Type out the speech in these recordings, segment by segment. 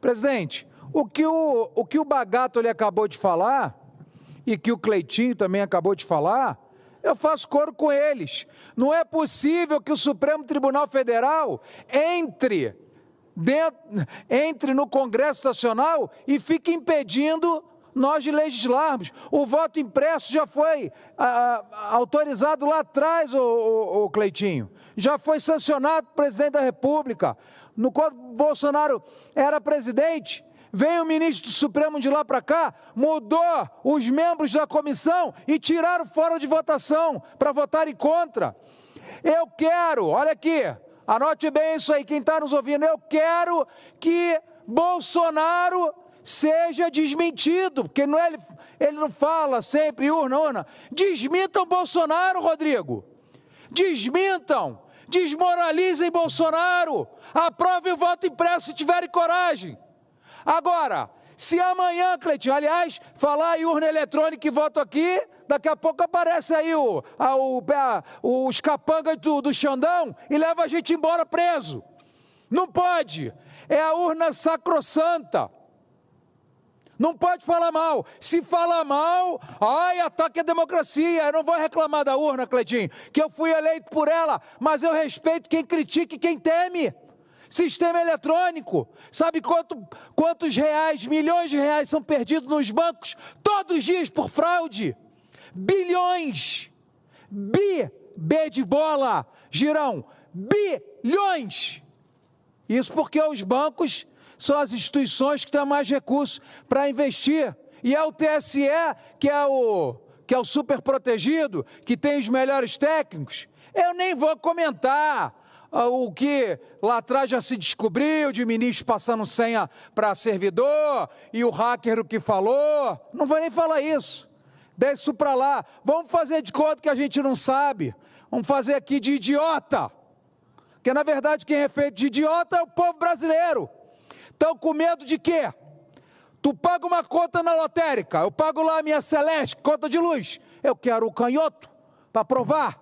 Presidente, o que o Bagato ele acabou de falar, e que o Cleitinho também acabou de falar, eu faço coro com eles. Não é possível que o Supremo Tribunal Federal entre no Congresso Nacional e fique impedindo nós de legislarmos. O voto impresso já foi autorizado lá atrás, o Cleitinho. Já foi sancionado pelo presidente da República. Quando Bolsonaro era presidente, veio o ministro do Supremo de lá para cá, mudou os membros da comissão e tiraram fora de votação para votarem contra. Eu quero, olha aqui, anote bem isso aí, quem está nos ouvindo, eu quero que Bolsonaro seja desmentido, porque não é, ele não fala sempre, urna. Desmintam Bolsonaro, Rodrigo. Desmintam, desmoralizem Bolsonaro. Aprovem o voto impresso se tiverem coragem. Agora, se amanhã, Cleitinho, aliás, falar em urna eletrônica e voto aqui, daqui a pouco aparece aí os capangas do Xandão e leva a gente embora preso. Não pode. É a urna sacrossanta. Não pode falar mal. Se falar mal, ataque a democracia. Eu não vou reclamar da urna, Cleitinho, que eu fui eleito por ela, mas eu respeito quem critica e quem teme. Sistema eletrônico, sabe quantos reais, milhões de reais são perdidos nos bancos todos os dias por fraude? Bilhões, B de bola, Girão, bilhões. Isso porque os bancos são as instituições que têm mais recursos para investir. E é o TSE, que é o super protegido, que tem os melhores técnicos. Eu nem vou comentar o que lá atrás já se descobriu, de ministro passando senha para servidor, e o hacker o que falou. Não vou nem falar isso. Deixa isso para lá. Vamos fazer de conta que a gente não sabe. Vamos fazer aqui de idiota. Porque, na verdade, quem é feito de idiota é o povo brasileiro. Estão com medo de quê? Tu paga uma conta na lotérica, eu pago lá a minha Celeste, conta de luz. Eu quero o canhoto para provar.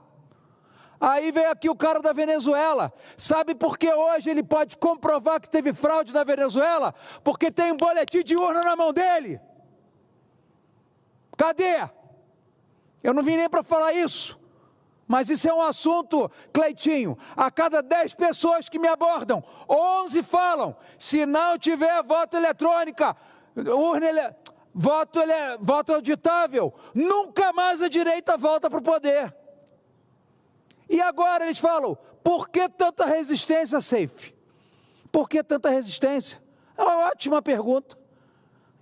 Aí vem aqui o cara da Venezuela. Sabe por que hoje ele pode comprovar que teve fraude na Venezuela? Porque tem um boletim de urna na mão dele. Cadê? Eu não vim nem para falar isso. Mas isso é um assunto, Cleitinho, a cada 10 pessoas que me abordam, 11 falam, se não tiver voto eletrônica, voto auditável, nunca mais a direita volta para o poder. E agora eles falam, por que tanta resistência, Safe? Por que tanta resistência? É uma ótima pergunta.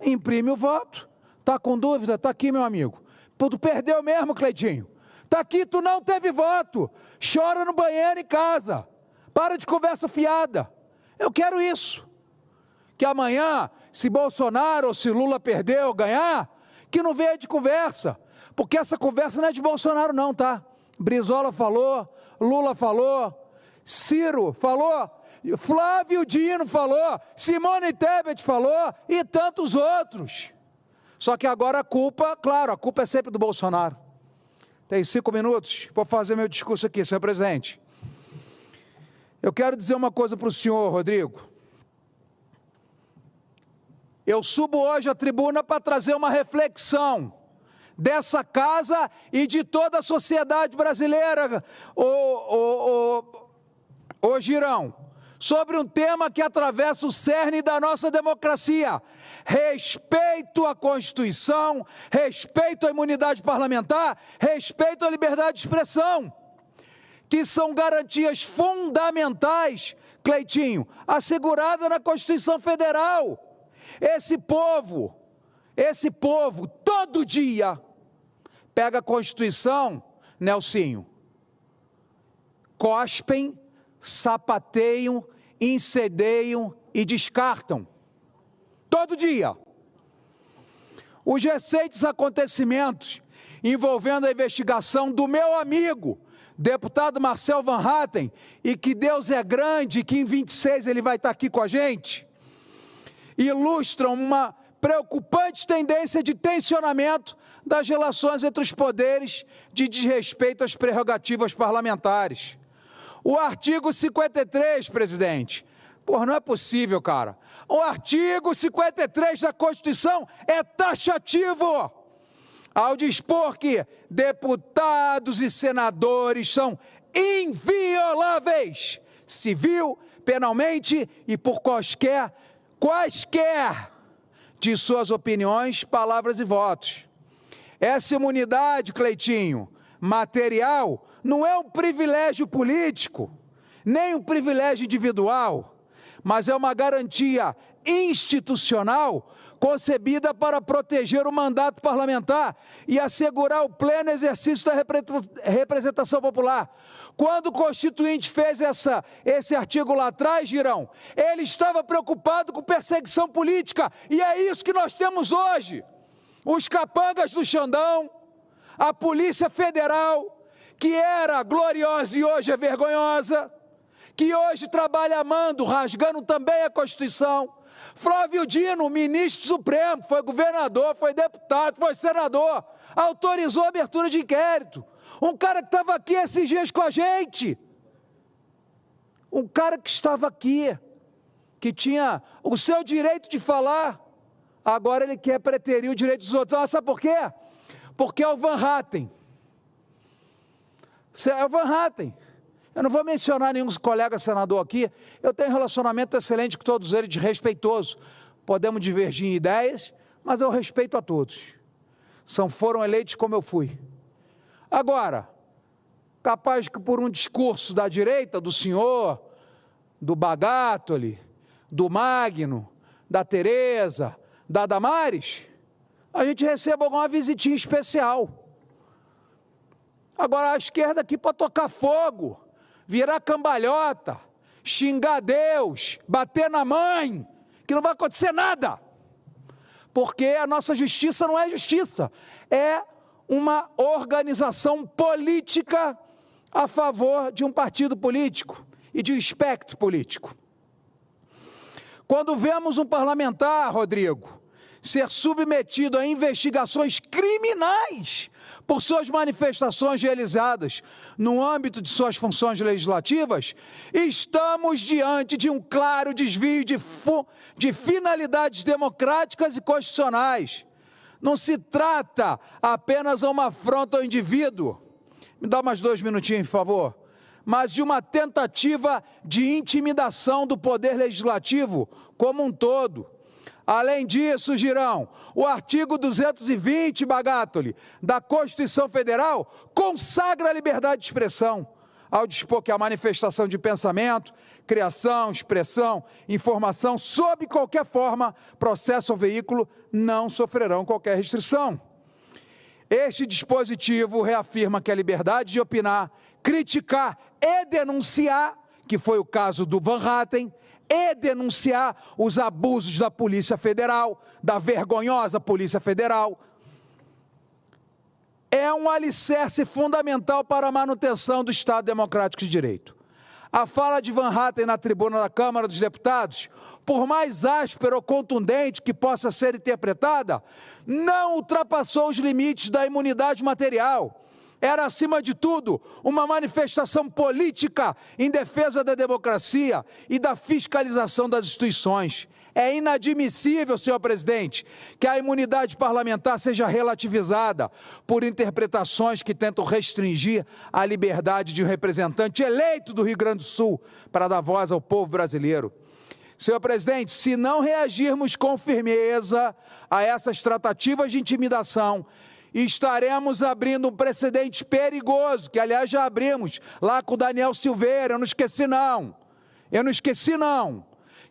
Imprime o voto. Está com dúvida? Está aqui, meu amigo. Tu perdeu mesmo, Cleitinho. Está aqui, tu não teve voto. Chora no banheiro em casa. Para de conversa fiada. Eu quero isso. Que amanhã, se Bolsonaro ou se Lula perder ou ganhar, que não venha de conversa. Porque essa conversa não é de Bolsonaro não, tá? Brizola falou, Lula falou, Ciro falou, Flávio Dino falou, Simone Tebet falou e tantos outros. Só que agora a culpa é sempre do Bolsonaro. Tem 5 minutos, vou fazer meu discurso aqui, senhor presidente. Eu quero dizer uma coisa para o senhor, Rodrigo. Eu subo hoje à tribuna para trazer uma reflexão dessa casa e de toda a sociedade brasileira, ô Girão, sobre um tema que atravessa o cerne da nossa democracia: respeito à Constituição, respeito à imunidade parlamentar, respeito à liberdade de expressão, que são garantias fundamentais, Cleitinho, assegurada na Constituição Federal. Esse povo, todo dia, pega a Constituição, Nelsinho, cospem, sapateiam, incedeiam e descartam. Todo dia. Os recentes acontecimentos envolvendo a investigação do meu amigo, deputado Marcel Van Hatten, e que Deus é grande, que em 26 ele vai estar aqui com a gente, ilustram uma preocupante tendência de tensionamento das relações entre os poderes, de desrespeito às prerrogativas parlamentares. O artigo 53, presidente, Porra, não é possível, cara. O artigo 53 da Constituição é taxativo ao dispor que deputados e senadores são invioláveis, civil, penalmente e por quaisquer de suas opiniões, palavras e votos. Essa imunidade, Cleitinho, material, não é um privilégio político, nem um privilégio individual, mas é uma garantia institucional concebida para proteger o mandato parlamentar e assegurar o pleno exercício da representação popular. Quando o Constituinte fez esse artigo lá atrás, Girão, ele estava preocupado com perseguição política, e é isso que nós temos hoje. Os capangas do Xandão, a Polícia Federal, que era gloriosa e hoje é vergonhosa, que hoje trabalha amando, rasgando também a Constituição. Flávio Dino, ministro supremo, foi governador, foi deputado, foi senador, autorizou a abertura de inquérito. Um cara que estava aqui esses dias com a gente, um cara que estava aqui, que tinha o seu direito de falar, agora ele quer preterir o direito dos outros. Ah, sabe por quê? Porque é o Van Hatten. É o Van Hatten. Eu não vou mencionar nenhum colega senador aqui, eu tenho um relacionamento excelente com todos eles, respeitoso. Podemos divergir em ideias, mas eu respeito a todos. Foram eleitos como eu fui. Agora, capaz que por um discurso da direita, do senhor, do Bagatoli, do Magno, da Tereza, da Damares, a gente receba alguma visitinha especial. Agora a esquerda aqui para tocar fogo, virar cambalhota, xingar Deus, bater na mãe, que não vai acontecer nada, porque a nossa justiça não é justiça, é uma organização política a favor de um partido político e de um espectro político. Quando vemos um parlamentar, Rodrigo, ser submetido a investigações criminais por suas manifestações realizadas no âmbito de suas funções legislativas, estamos diante de um claro desvio de finalidades democráticas e constitucionais. Não se trata apenas de uma afronta ao indivíduo, me dá mais 2 minutinhos, por favor, mas de uma tentativa de intimidação do poder legislativo como um todo. Além disso, Girão, o artigo 220, Bagatoli, da Constituição Federal, consagra a liberdade de expressão, ao dispor que a manifestação de pensamento, criação, expressão, informação, sob qualquer forma, processo ou veículo, não sofrerão qualquer restrição. Este dispositivo reafirma que a liberdade de opinar, criticar e denunciar, que foi o caso do Van Hatten, e denunciar os abusos da Polícia Federal, da vergonhosa Polícia Federal, é um alicerce fundamental para a manutenção do Estado Democrático de Direito. A fala de Van Hatten na tribuna da Câmara dos Deputados, por mais áspera ou contundente que possa ser interpretada, não ultrapassou os limites da imunidade material. Era, acima de tudo, uma manifestação política em defesa da democracia e da fiscalização das instituições. É inadmissível, senhor presidente, que a imunidade parlamentar seja relativizada por interpretações que tentam restringir a liberdade de um representante eleito do Rio Grande do Sul para dar voz ao povo brasileiro. Senhor presidente, se não reagirmos com firmeza a essas tratativas de intimidação, estaremos abrindo um precedente perigoso, que aliás já abrimos lá com o Daniel Silveira, eu não esqueci não,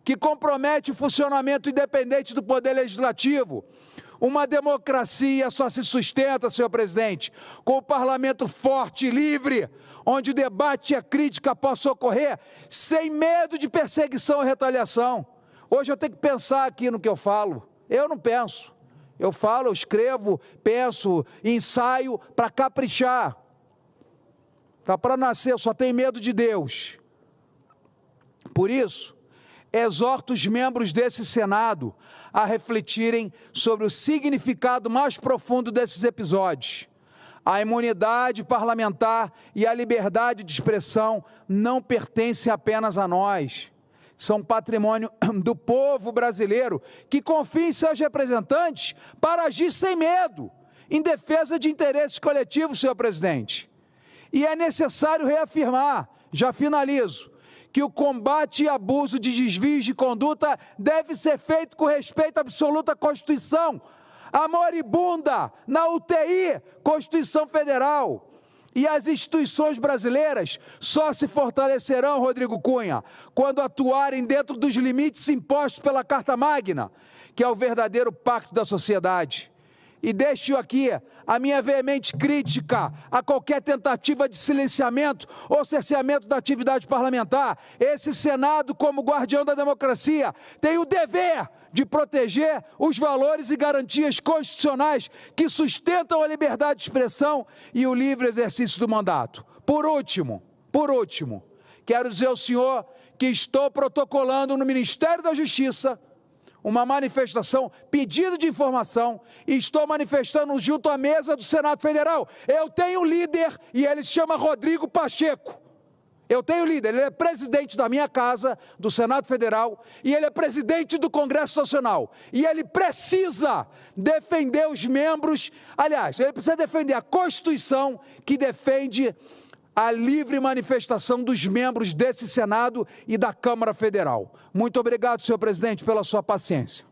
que compromete o funcionamento independente do Poder Legislativo. Uma democracia só se sustenta, senhor presidente, com o parlamento forte e livre, onde o debate e a crítica possam ocorrer sem medo de perseguição e retaliação. Hoje eu tenho que pensar aqui no que eu falo, eu não penso. Eu falo, eu escrevo, penso, ensaio para caprichar. Está para nascer, eu só tenho medo de Deus. Por isso, exorto os membros desse Senado a refletirem sobre o significado mais profundo desses episódios. A imunidade parlamentar e a liberdade de expressão não pertencem apenas a nós. são patrimônio do povo brasileiro, que confia em seus representantes para agir sem medo, em defesa de interesses coletivos, senhor presidente. E é necessário reafirmar, já finalizo, que o combate e abuso de desvios de conduta deve ser feito com respeito absoluto à Constituição, a moribunda, na UTI, Constituição Federal. E as instituições brasileiras só se fortalecerão, Rodrigo Cunha, quando atuarem dentro dos limites impostos pela Carta Magna, que é o verdadeiro pacto da sociedade. E deixo aqui a minha veemente crítica a qualquer tentativa de silenciamento ou cerceamento da atividade parlamentar. Esse Senado, como guardião da democracia, tem o dever de proteger os valores e garantias constitucionais que sustentam a liberdade de expressão e o livre exercício do mandato. Por último, quero dizer ao senhor que estou protocolando no Ministério da Justiça uma manifestação, pedido de informação, e estou manifestando junto à mesa do Senado Federal. Eu tenho um líder e ele se chama Rodrigo Pacheco. Eu tenho um líder, ele é presidente da minha casa, do Senado Federal, e ele é presidente do Congresso Nacional. E ele precisa defender os membros, aliás, ele precisa defender a Constituição que defende a livre manifestação dos membros desse Senado e da Câmara Federal. Muito obrigado, senhor presidente, pela sua paciência.